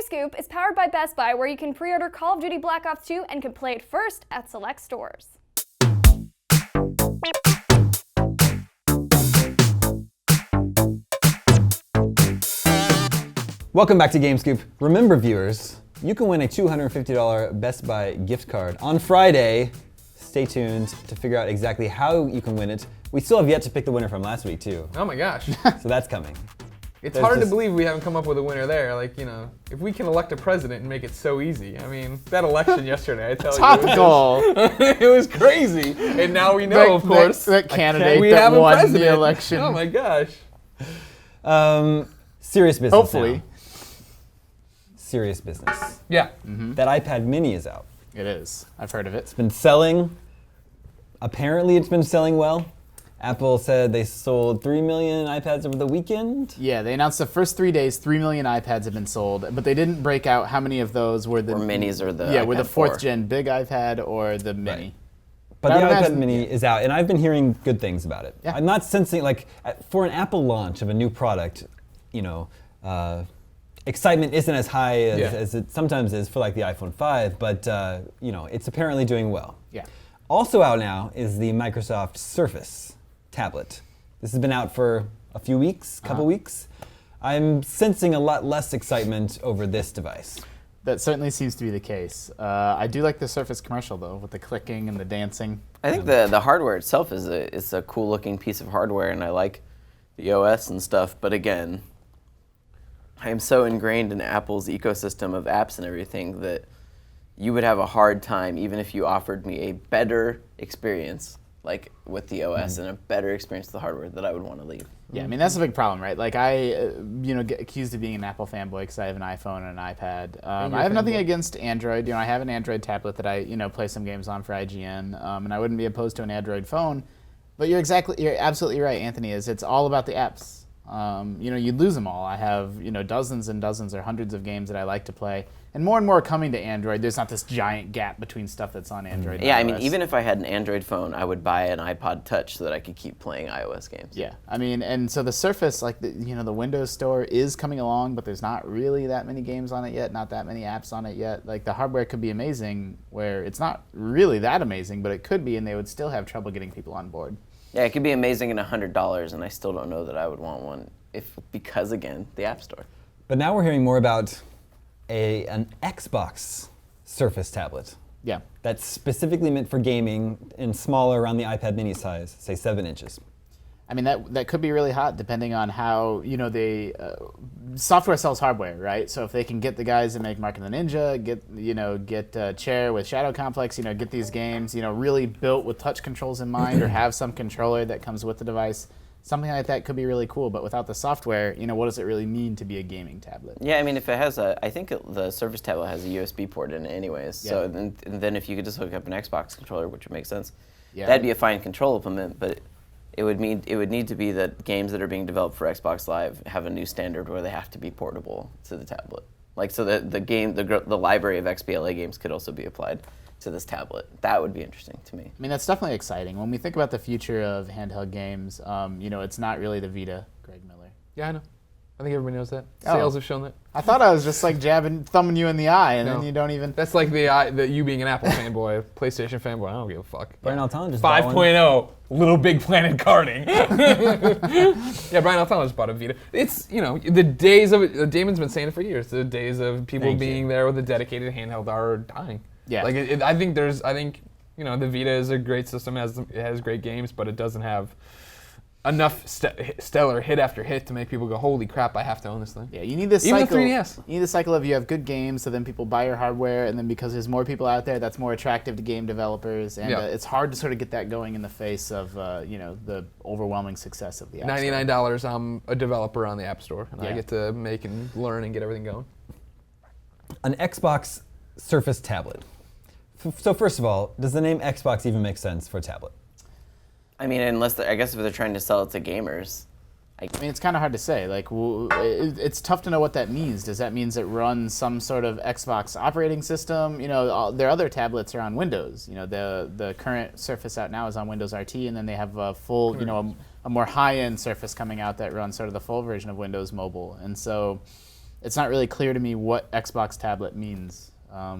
Scoop is powered by Best Buy, where you can pre-order Call of Duty Black Ops 2 and can play it first at select stores. Welcome back to Game Scoop. Remember, viewers, you can win a $250 Best Buy gift card on Friday. Stay tuned to figure out exactly how you can win it. We still have yet to pick the winner from last week, too. Oh my gosh. So that's coming. It's hard to believe we haven't come up with a winner there. Like, you know, if we can elect a president and make it so easy. I mean, that election yesterday, I tell you. Topical. It was crazy. And now we know, of course. That candidate we that have a won president. the election. Oh my gosh. Serious business Hopefully. now. Serious business. Yeah. That iPad mini is out. It is. I've heard of it. It's been selling. Apparently it's been selling well. Apple said they sold 3 million iPads over the weekend. Yeah, they announced the first 3 days, 3 million iPads have been sold, but they didn't break out how many of those were the minis or the were the iPad 4th 4. gen big iPad or the mini. Right. But I the would iPad imagine- mini is out, and I've been hearing good things about it. Yeah. I'm not sensing, like, for an Apple launch of a new product, you know, excitement isn't as high as it sometimes is for, like, the iPhone 5, but, you know, it's apparently doing well. Yeah. Also out now is the Microsoft Surface tablet. This has been out for a few weeks, couple weeks. I'm sensing a lot less excitement over this device. That certainly seems to be the case. I do like the Surface commercial though, with the clicking and the dancing. I think the hardware itself is a cool looking piece of hardware, and I like the OS and stuff. But again, I am so ingrained in Apple's ecosystem of apps and everything that you would have a hard time, even if you offered me a better experience, like with the OS and a better experience with the hardware, that I would want to leave. Yeah, I mean that's a big problem, right? Like I, get accused of being an Apple fanboy because I have an iPhone and an iPad. I have nothing against Android. I have an Android tablet that I, play some games on for IGN, and I wouldn't be opposed to an Android phone. But you're absolutely right, Anthony. It's all about the apps. You'd lose them all. I have, dozens and dozens or hundreds of games that I like to play. And more are coming to Android. There's not this giant gap between stuff that's on Android and Yeah, I mean, iOS. even if I had an Android phone, I would buy an iPod Touch so that I could keep playing iOS games. Yeah, I mean, and so the Surface, like, the Windows Store is coming along, but there's not really that many games on it yet, not that many apps on it yet. Like, the hardware could be amazing, where it's not really that amazing, but it could be, and they would still have trouble getting people on board. Yeah, it could be amazing at $100, and I still don't know that I would want one because, again, the App Store. But now we're hearing more about an Xbox Surface tablet. Yeah. That's specifically meant for gaming and smaller, around the iPad mini size, say 7 inches. I mean, that could be really hot depending on how, software sells hardware, right? So if they can get the guys that make Mark and the Ninja, get Chair with Shadow Complex, get these games, really built with touch controls in mind, or have some controller that comes with the device, something like that could be really cool. But without the software, what does it really mean to be a gaming tablet? Yeah, I mean, if it has I think the Surface tablet has a USB port in it anyways. Yeah. So then if you could just hook up an Xbox controller, which would make sense, that'd be a fine control implement, but it would need to be that games that are being developed for Xbox Live have a new standard where they have to be portable to the tablet. Like, so that the library of XBLA games could also be applied to this tablet. That would be interesting to me. I mean, that's definitely exciting. When we think about the future of handheld games, it's not really the Vita, Greg Miller. Yeah, I know. I think everybody knows that. Oh. Sales have shown that. I thought I was just like thumbing you in the eye, and No. then you don't even. That's like the you being an Apple fanboy, PlayStation fanboy. I don't give a fuck. Brian Altano just bought one. 5.0, Little Big Planet karting. Yeah, Brian Altano just bought a Vita. It's, the days of it, Damon's been saying it for years, the days of people being there with a dedicated handheld are dying. Yeah. Like, I think the Vita is a great system, it has great games, but it doesn't have enough stellar hit after hit to make people go, holy crap, I have to own this thing. Yeah, you need this Even cycle. the 3DS. You need the cycle of you have good games, so then people buy your hardware, and then because there's more people out there, that's more attractive to game developers, and it's hard to sort of get that going in the face of the overwhelming success of the App Store. $99, I'm a developer on the App Store, and I Yeah. get to make and learn and get everything going. An Xbox Surface tablet. So first of all, does the name Xbox even make sense for a tablet? I mean, I guess if they're trying to sell it to gamers. I mean, it's kind of hard to say. Like, it's tough to know what that means. Does that mean it runs some sort of Xbox operating system? Their other tablets are on Windows. The current Surface out now is on Windows RT, and then they have a full, a more high-end Surface coming out that runs sort of the full version of Windows Mobile. And so it's not really clear to me what Xbox tablet means. I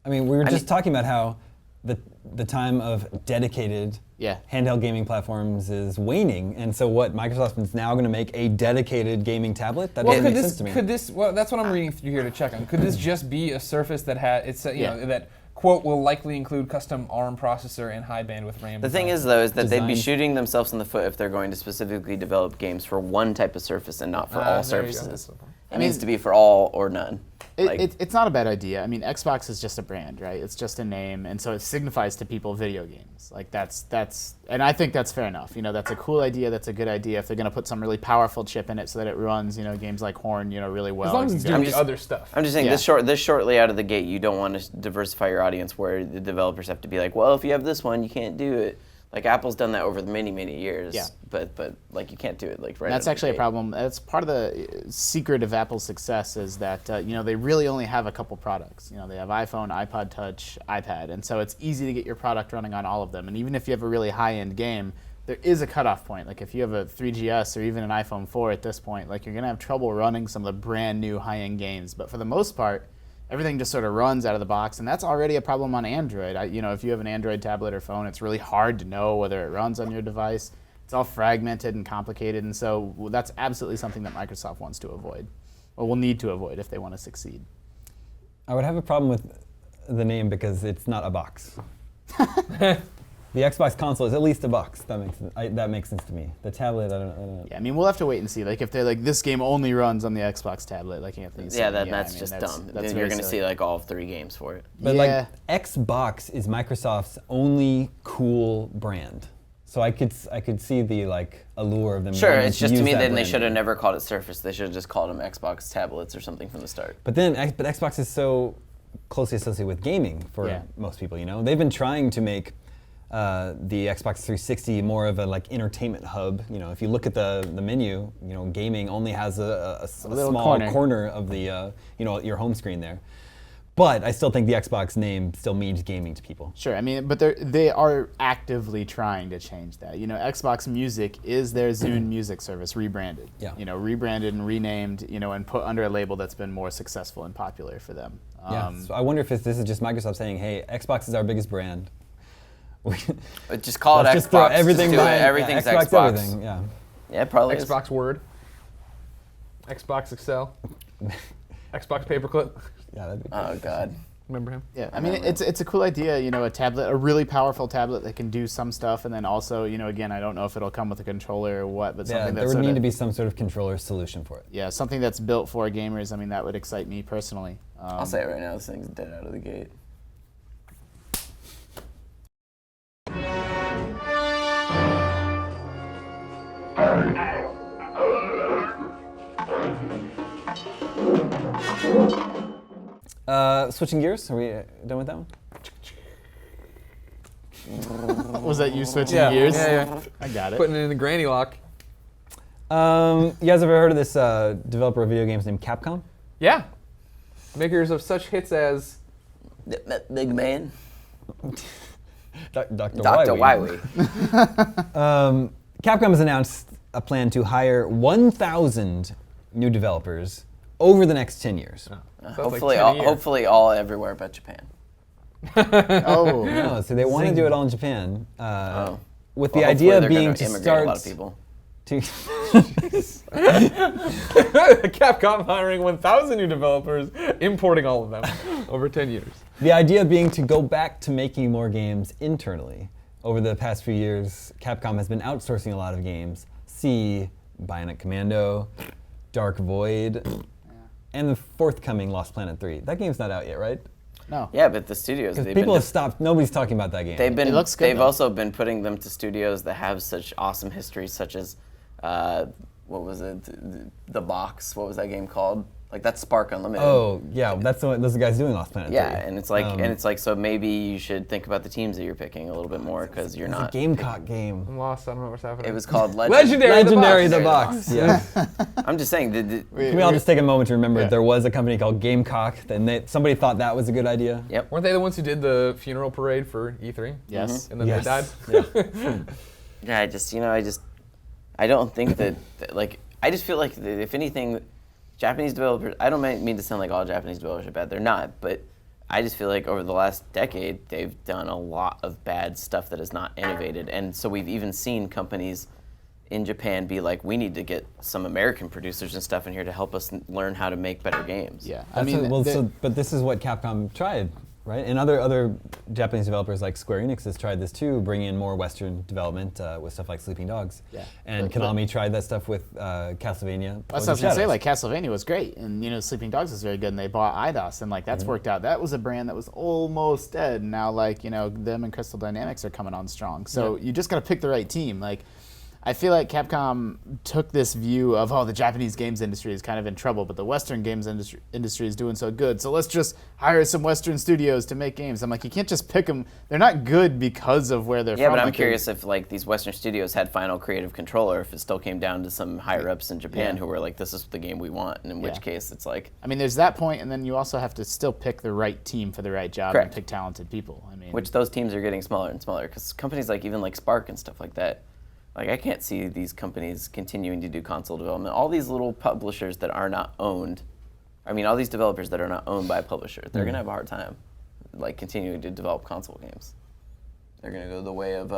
mean, we were just talking about how the time of dedicated handheld gaming platforms is waning, and so what, Microsoft is now going to make a dedicated gaming tablet? That doesn't make sense to me. Could this? Well, that's what I'm reading through here to check on. Could this just be a Surface that that quote will likely include custom ARM processor and high bandwidth RAM? The thing is, though, is that they'd be shooting themselves in the foot if they're going to specifically develop games for one type of Surface and not for all surfaces. It needs to be for all or none. It's not a bad idea. I mean, Xbox is just a brand, right? It's just a name, and so it signifies to people video games. Like that's, and I think that's fair enough. That's a cool idea. That's a good idea. If they're going to put some really powerful chip in it so that it runs, games like Horn, really well. As long as it's doing the other stuff. I'm just saying this shortly out of the gate, you don't want to diversify your audience where the developers have to be like, well, if you have this one, you can't do it. Like Apple's done that over the many years, but like you can't do it like right. That's actually a problem. That's part of the secret of Apple's success is that they really only have a couple products. They have iPhone, iPod Touch, iPad, and so it's easy to get your product running on all of them. And even if you have a really high-end game, there is a cutoff point. Like if you have a 3GS or even an iPhone 4 at this point, like you're gonna have trouble running some of the brand new high-end games. But for the most part, everything just sort of runs out of the box, and that's already a problem on Android. If you have an Android tablet or phone, it's really hard to know whether it runs on your device. It's all fragmented and complicated, and so that's absolutely something that Microsoft wants to avoid, or will need to avoid if they want to succeed. I would have a problem with the name because it's not a box. The Xbox console is at least a box. That makes sense to me. The tablet, I don't know. Yeah, I mean, we'll have to wait and see. Like, if they're like, this game only runs on the Xbox tablet, like Anthony said. That's just dumb. Then you're going to see like all 3 games for it. But like, Xbox is Microsoft's only cool brand. So I could see the like allure of them. Sure, it's just to me that they should have never called it Surface. They should have just called them Xbox tablets or something from the start. But Xbox is so closely associated with gaming for most people. They've been trying to make the Xbox 360 more of a like entertainment hub. If you look at the menu, gaming only has a small corner of the your home screen there. But I still think the Xbox name still means gaming to people. Sure, I mean, but they are actively trying to change that. Xbox Music is their Zune music service rebranded. Yeah. Rebranded and renamed, and put under a label that's been more successful and popular for them. So I wonder if this is just Microsoft saying, hey, Xbox is our biggest brand. Just call it Xbox. Just throw everything everything's Xbox. Everything, yeah, probably Xbox Word, Xbox Excel, Xbox Paperclip. Yeah, that'd be cool. Oh God. Remember him? Yeah, I mean, it's a cool idea, a tablet, a really powerful tablet that can do some stuff, and then also, again, I don't know if it'll come with a controller or what, but something there would need to be some sort of controller solution for it. Yeah, something that's built for gamers. I mean, that would excite me personally. I'll say it right now, this thing's dead out of the gate. Switching gears, are we done with that one? Was that you switching gears? Yeah. I got it. Putting it in the granny lock. You guys ever heard of this developer of video games named Capcom? Yeah. Makers of such hits as Big Man. Dr. Wily. Capcom has announced a plan to hire 1,000 new developers over the next 10 years. Hopefully all everywhere but Japan. Oh. No, so they want to do it all in Japan. With the idea being to start... a lot of people. Capcom hiring 1,000 new developers, importing all of them over 10 years. The idea being to go back to making more games internally. Over the past few years, Capcom has been outsourcing a lot of games. See Bionic Commando, Dark Void, and the forthcoming Lost Planet 3. That game's not out yet, right? No. Yeah, but the studios. People have stopped. Nobody's talking about that game. They've also been putting them to studios that have such awesome histories, such as, what was it? The Box. What was that game called? Like that's Spark Unlimited. Oh yeah, those are the guys doing Lost Planet 3. Yeah, and it's like, so maybe you should think about the teams that you're picking a little bit more because you're not. It's a Gamecock game. I'm lost. I don't know what's happening. It was called Legendary the Box. Yeah. I'm just saying. Can we all just take a moment to remember there was a company called Gamecock, and somebody thought that was a good idea. Yep. Weren't they the ones who did the funeral parade for E3? Yes. And then they died. Yeah. I don't think that like. I just feel like if anything, Japanese developers, I don't mean to sound like all Japanese developers are bad. They're not, but I just feel like over the last decade, they've done a lot of bad stuff that is not innovated. And so we've even seen companies in Japan be like, we need to get some American producers and stuff in here to help us learn how to make better games. Yeah, But this is what Capcom tried, right? And other Japanese developers like Square Enix has tried this too, bringing in more Western development with stuff like Sleeping Dogs. Yeah. And Konami tried that stuff with Castlevania. That's what I was gonna say. Like Castlevania was great, and Sleeping Dogs was very good, and they bought Eidos, and like that's worked out. That was a brand that was almost dead. And now them and Crystal Dynamics are coming on strong. So you just gotta pick the right team. Like, I feel like Capcom took this view of, the Japanese games industry is kind of in trouble, but the Western games industry is doing so good, so let's just hire some Western studios to make games. I'm like, you can't just pick them. They're not good because of where they're from. Yeah, but I'm curious if these Western studios had final creative control, or if it still came down to some higher-ups in Japan who were like, this is the game we want, and in which case it's like... I mean, there's that point, and then you also have to still pick the right team for the right job and pick talented people. I mean, which those teams are getting smaller and smaller, because companies even like Spark and stuff like that, I can't see these companies continuing to do console development. All these little publishers that are not owned, all these developers that are not owned by a publisher, they're going to have a hard time, continuing to develop console games. They're going to go the way of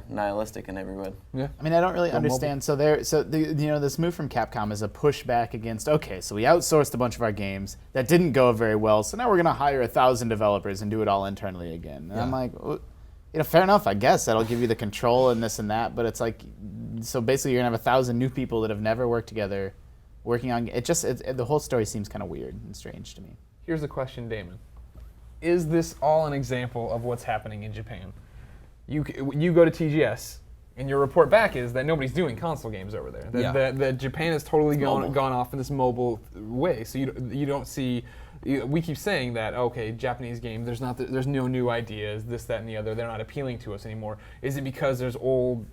Nihilistic and everyone. Yeah. I don't really understand. So this move from Capcom is a pushback against, so we outsourced a bunch of our games that didn't go very well, so now we're going to hire 1,000 developers and do it all internally again. And I'm like, fair enough, I guess. That'll give you the control and this and that, but it's like, so basically you're going to have 1,000 new people that have never worked together working on it. The whole story seems kind of weird and strange to me. Here's the question, Damon. Is this all an example of what's happening in Japan? You go to TGS, and your report back is that nobody's doing console games over there. That Japan has totally gone off in this mobile way. So you don't see... We keep saying that, Japanese game, there's no new ideas, this, that, and the other. They're not appealing to us anymore. Is it because there's old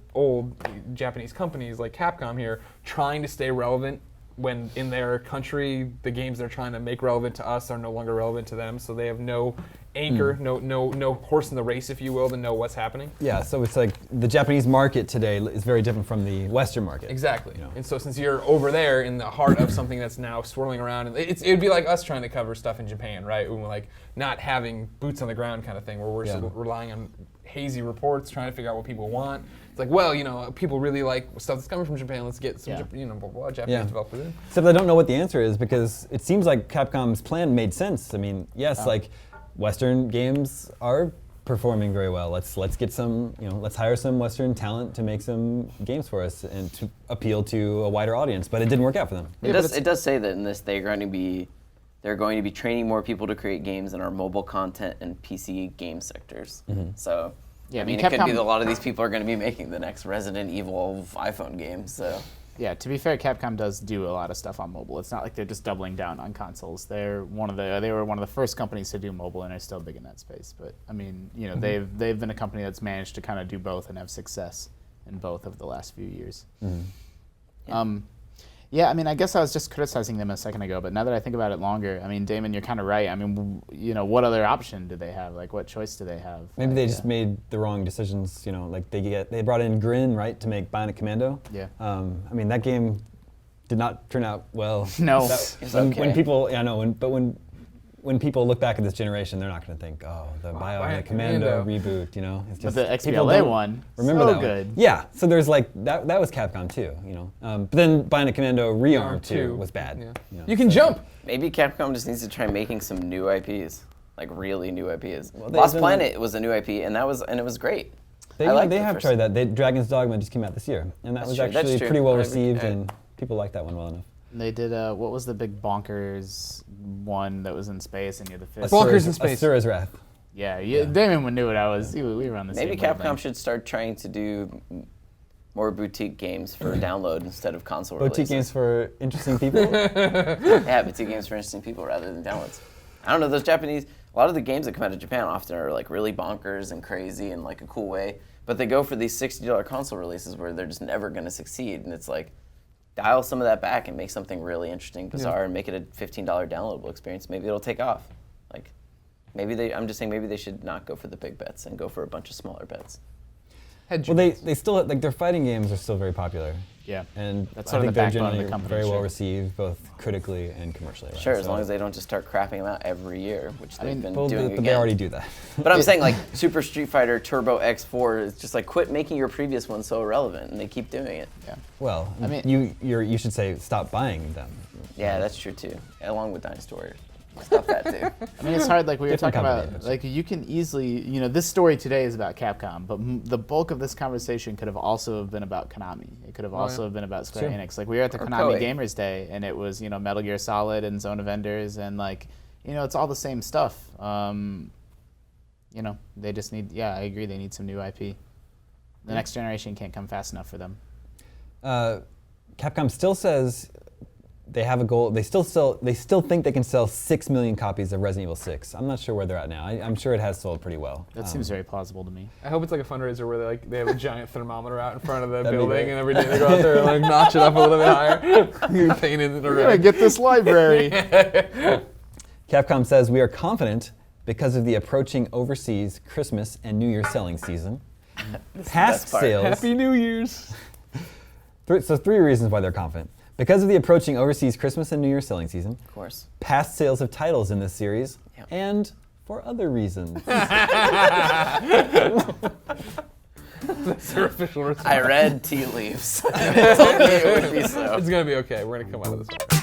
Japanese companies like Capcom here trying to stay relevant when in their country the games they're trying to make relevant to us are no longer relevant to them, so they have no anchor, no horse in the race, if you will, to know what's happening? Yeah, so it's like the Japanese market today is very different from the Western market. Exactly. And so since you're over there in the heart of something that's now swirling around, and it would be like us trying to cover stuff in Japan, right? When we're not having boots on the ground kind of thing, where we're relying on hazy reports, trying to figure out what people want. It's like, people really like stuff that's coming from Japan. Let's get some, Japanese developers in. Except I don't know what the answer is, because it seems like Capcom's plan made sense. Western games are performing very well. Let's get some, let's hire some Western talent to make some games for us and to appeal to a wider audience. But it didn't work out for them. It does say that in this they're going to be training more people to create games in our mobile content and PC game sectors. Mm-hmm. So. Yeah, it could be that a lot of these people are going to be making the next Resident Evil iPhone game. So. Yeah, to be fair, Capcom does do a lot of stuff on mobile. It's not like they're just doubling down on consoles. They were one of the first companies to do mobile, and are still big in that space. But they've been a company that's managed to kind of do both and have success in both over the last few years. Mm-hmm. I guess I was just criticizing them a second ago, but now that I think about it longer, Damon, you're kind of right. What other option do they have? What choice do they have? Maybe they just made the wrong decisions. They brought in Grin, right, to make Bionic Commando. Yeah. That game did not turn out well. No. When people look back at this generation, they're not going to think, the Bionic Commando reboot, It's just, but the XBLA one, remember so that good. One. Yeah, so there's that was Capcom too, But then Bionic Commando Rearm 2 was bad. Yeah. You can jump. Maybe Capcom just needs to try making some new IPs, really new IPs. Well, Lost Planet was a new IP, and it was great. They have tried that. Dragon's Dogma just came out this year, and that was actually pretty well received, and people liked that one well enough. They did what was the big bonkers one that was in space and you had the fist? Bonkers in space. Asura's Wrath. Yeah, Damon knew what I was. We were on the same. Maybe Capcom should start trying to do more boutique games for download instead of console releases. Boutique games for interesting people? Yeah, boutique games for interesting people rather than downloads. I don't know, those Japanese, a lot of the games that come out of Japan often are really bonkers and crazy in a cool way, but they go for these $60 console releases where they're just never going to succeed, and it's dial some of that back and make something really interesting, bizarre, and make it a $15 downloadable experience. Maybe it'll take off. I'm just saying maybe they should not go for the big bets and go for a bunch of smaller bets. Well, they still, like, their fighting games are still very popular. Yeah. And That's I sort of think the they're backbone of the generally company, very well sure. received, both critically and commercially. Right? Sure, as long as they don't just start crapping them out every year, which they've been doing but again. they already do that. But I'm saying, like, Super Street Fighter Turbo X4 is just like, quit making your previous one so irrelevant, and they keep doing it. Yeah. Well, I mean, you should say stop buying them. Yeah, that's true too. Along with Dynasty Warriors. Stop that too. I mean, it's hard. Like we were Different talking about, company, but- like you can easily, this story today is about Capcom, but the bulk of this conversation could have also have been about Konami. It could have also have been about Square Sure. Enix. Like we were at the Or Konami Koei. Gamers Day, and it was Metal Gear Solid and Zone of Enders, and like it's all the same stuff. They just need. Yeah, I agree. They need some new IP. The next generation can't come fast enough for them. Capcom still says they have a goal. They still think they can sell 6 million copies of Resident Evil 6. I'm not sure where they're at now. I'm sure it has sold pretty well. That seems very plausible to me. I hope it's like a fundraiser where they have a giant thermometer out in front of the That'd be building, great. and every day they go out there and like notch it up a little bit higher. You paint it in a We're gonna red. get this library. Capcom says we are confident because of the approaching overseas Christmas and New Year selling season. Past best part. sales. Happy New Year's. So 3 reasons why they're confident. Because of the approaching overseas Christmas and New Year selling season, Of course. past sales of titles in this series, Yep. and for other reasons. That's their official response. I read tea leaves. It told me it would be so. It's gonna be okay. We're gonna come out of this one.